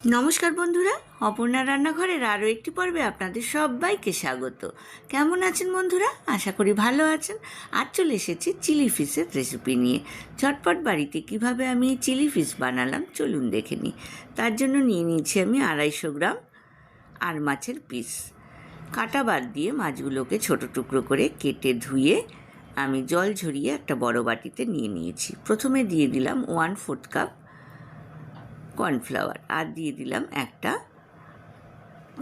নমস্কার বন্ধুরা, অপর্ণা রান্নাঘরের আরও একটি পর্বে আপনাদের সবাইকে স্বাগত। কেমন আছেন বন্ধুরা? আশা করি ভালো আছেন। আজ চলে এসেছি চিলি ফিশের রেসিপি নিয়ে। ঝটপট বাড়িতে কিভাবে আমি চিলি ফিশ বানালাম চলুন দেখে নিই। তার জন্য নিয়ে নিয়েছি আমি 250 গ্রাম আর মাছের পিস। কাটা বাদ দিয়ে মাছগুলোকে ছোট টুকরো করে কেটে ধুয়ে আমি জল ঝরিয়ে একটা বড় বাটিতে নিয়ে নিয়েছি। প্রথমে দিয়ে দিলাম 1/4 কাপ কর্নফ্লাওয়ার আর দিয়ে দিলাম একটা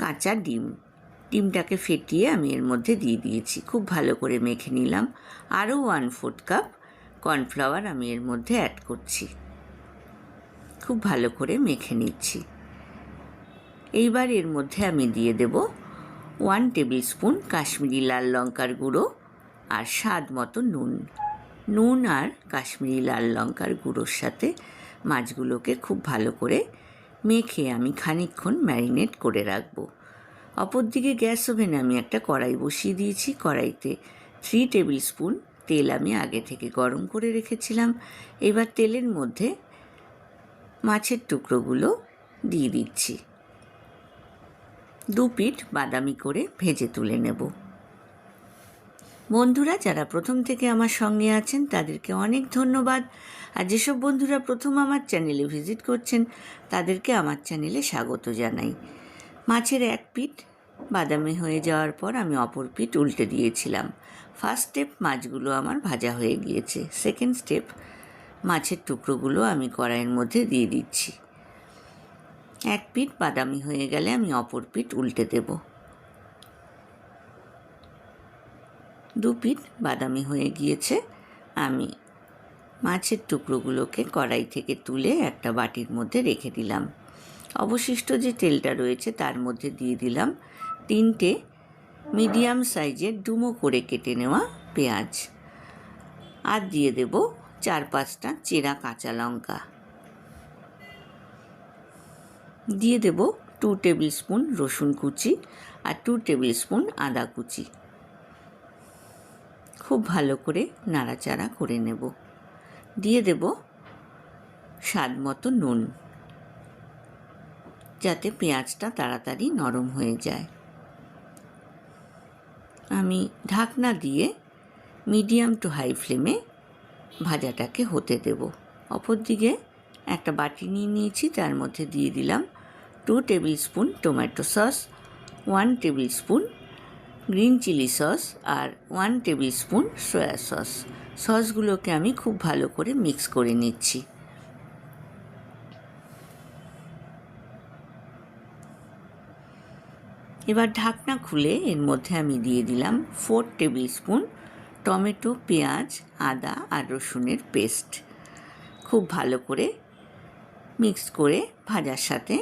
কাঁচা ডিমটাকে ফেটিয়ে আমি এর মধ্যে দিয়ে দিয়েছি। খুব ভালো করে মেখে নিলাম। আরও 1/4 কাপ কর্নফ্লাওয়ার আমি এর মধ্যে অ্যাড করছি। খুব ভালো করে মেখে নিচ্ছি। এইবার এর মধ্যে আমি দিয়ে দেব 1 টেবিল স্পুন কাশ্মীরি লাল লঙ্কার গুঁড়ো আর স্বাদ মতো নুন আর কাশ্মীরি লাল লঙ্কার গুঁড়োর সাথে মাছগুলোকে খুব ভালো করে মেখে আমি খানিকক্ষণ ম্যারিনেট করে রাখবো। অপরদিকে গ্যাস ওভেনে আমি একটা কড়াই বসিয়ে দিয়েছি। কড়াইতে 3 টেবিল স্পুন তেল আমি আগে থেকে গরম করে রেখেছিলাম। এবার তেলের মধ্যে মাছের টুকরোগুলো দিয়ে দিচ্ছি। 2 পিঠ বাদামি করে ভেজে তুলে নেব। বন্ধুরা যারা প্রথম থেকে আমার সঙ্গে আছেন তাদেরকে অনেক ধন্যবাদ। আর যেসব বন্ধুরা প্রথম আমার চ্যানেলে ভিজিট করছেন তাদেরকে আমার চ্যানেলে স্বাগত জানাই। মাছের এক পিঠ বাদামি হয়ে যাওয়ার পর আমি অপর পিঠ উল্টে দিয়েছিলাম। ফার্স্ট স্টেপ মাছগুলো আমার ভাজা হয়ে গিয়েছে। সেকেন্ড স্টেপ মাছের টুকরোগুলো আমি কড়াইয়ের মধ্যে দিয়ে দিচ্ছি। এক পিঠ বাদামি হয়ে গেলে আমি অপর পিঠ উল্টে দেব। 2 পিঠ বাদামি হয়ে গিয়েছে। আমি মাছের টুকরোগুলোকে কড়াই থেকে তুলে একটা বাটির মধ্যে রেখে দিলাম। অবশিষ্ট যে তেলটা রয়েছে তার মধ্যে দিয়ে দিলাম 3টে মিডিয়াম সাইজের ডুমো করে কেটে নেওয়া পেঁয়াজ আর দিয়ে দেব 4-5টা চেরা কাঁচা লঙ্কা। দিয়ে দেব 2 টেবিল স্পুন রসুন কুচি আর 2 টেবিল স্পুন আদা কুচি। খুব ভালো করে নাড়াচাড়া করে নেব। দিয়ে দেব স্বাদ মতো নুন, যাতে পেঁয়াজটা তাড়াতাড়ি নরম হয়ে যায়। আমি ঢাকনা দিয়ে মিডিয়াম টু হাই ফ্লেমে ভাজাটাকে হতে দেব। অপরদিকে একটা বাটি নিয়ে নিয়েছি, তার মধ্যে দিয়ে দিলাম 2 tablespoon tomato sauce, 1 tablespoon green chilli sauce আর 1 টেবিল স্পুন সয়া সস। সসগুলোকে আমি খুব ভালো করে মিক্স করে নিচ্ছি। এবার ঢাকনা খুলে এর মধ্যে আমি দিয়ে দিলাম 4 টেবিল স্পুন টমেটো, পেঁয়াজ, আদা আর রসুনের পেস্ট। খুব ভালো করে মিক্স করে ভাজার সাথে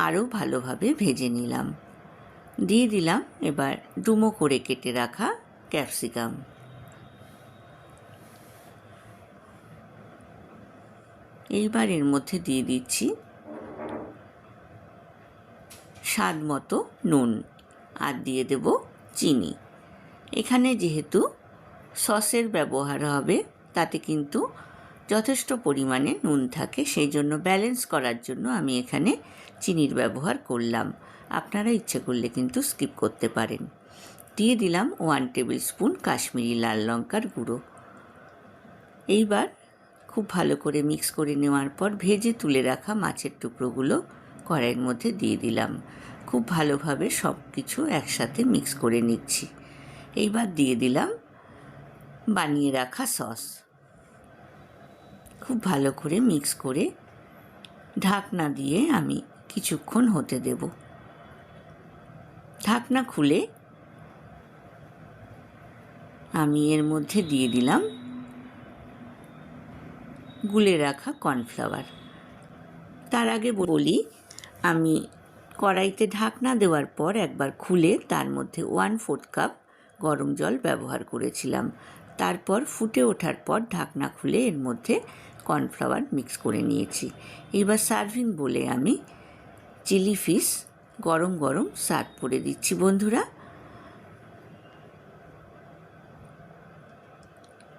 আরও ভালোভাবে ভেজে নিলাম। দিয়ে দিলাম এবার ডুমো করে কেটে রাখা ক্যাপসিকাম। এইবার এর মধ্যে দিয়ে দিচ্ছি স্বাদ মতো নুন আর দিয়ে দেব চিনি। এখানে যেহেতু সসের ব্যবহার হবে তাতে কিন্তু যথেষ্ট পরিমাণে নুন থাকে, সেই জন্য ব্যালেন্স করার জন্য আমি এখানে চিনির ব্যবহার করলাম। আপনারা ইচ্ছে করলে কিন্তু স্কিপ করতে পারেন। দিয়ে দিলাম 1 টেবিল স্পুন কাশ্মীরি লাল লঙ্কার গুঁড়ো। এইবার খুব ভালো করে মিক্স করে নেওয়ার পর ভেজে তুলে রাখা মাছের টুকরোগুলো কড়াইয়ের মধ্যে দিয়ে দিলাম। খুব ভালোভাবে সব কিছু একসাথে মিক্স করে নিচ্ছি। এইবার দিয়ে দিলাম বানিয়ে রাখা সস। খুব ভালো করে মিক্স করে ঢাকনা দিয়ে আমি কিছুক্ষণ হতে দেব। ঢাকনা খুলে আমি এর মধ্যে দিয়ে দিলাম গুলে রাখা কর্নফ্লাওয়ার। তার আগে বলি, আমি কড়াইতে ঢাকনা দেওয়ার পর একবার খুলে তার মধ্যে 1/4 কাপ গরম জল ব্যবহার করেছিলাম। তারপর ফুটে ওঠার পর ঢাকনা খুলে এর মধ্যে কর্নফ্লাওয়ার মিক্স করে নিয়েছি। এবার সার্ভিং বলে আমি চিলি ফিশ গরম গরম সার্ভ করে দিচ্ছি। বন্ধুরা,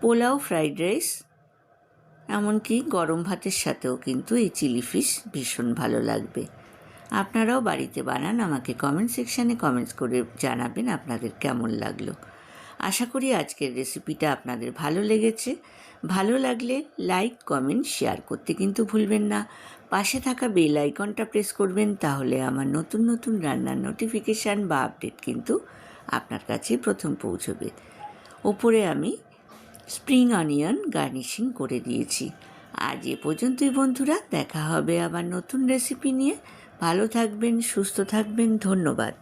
পোলাও, ফ্রাইড রাইস এমনকি গরম ভাতের সাথেও কিন্তু এই চিলি ফিশ ভীষণ ভালো লাগবে। আপনারাও বাড়িতে বানান, আমাকে কমেন্ট সেকশানে কমেন্টস করে জানাবেন আপনাদের কেমন লাগলো। আশা করি আজকের রেসিপিটা আপনাদের ভালো লেগেছে। ভালো লাগলে লাইক, কমেন্ট, শেয়ার করতে কিন্তু ভুলবেন না। পাশে থাকা বেল আইকনটা প্রেস করবেন, তাহলে আমার নতুন নতুন রান্নার নোটিফিকেশান বা আপডেট কিন্তু আপনার কাছে প্রথম পৌঁছবে। ওপরে আমি স্প্রিং অনিয়ন গার্নিশিং করে দিয়েছি। আজ এ পর্যন্তই বন্ধুরা, দেখা হবে আবার নতুন রেসিপি নিয়ে। ভালো থাকবেন, সুস্থ থাকবেন, ধন্যবাদ।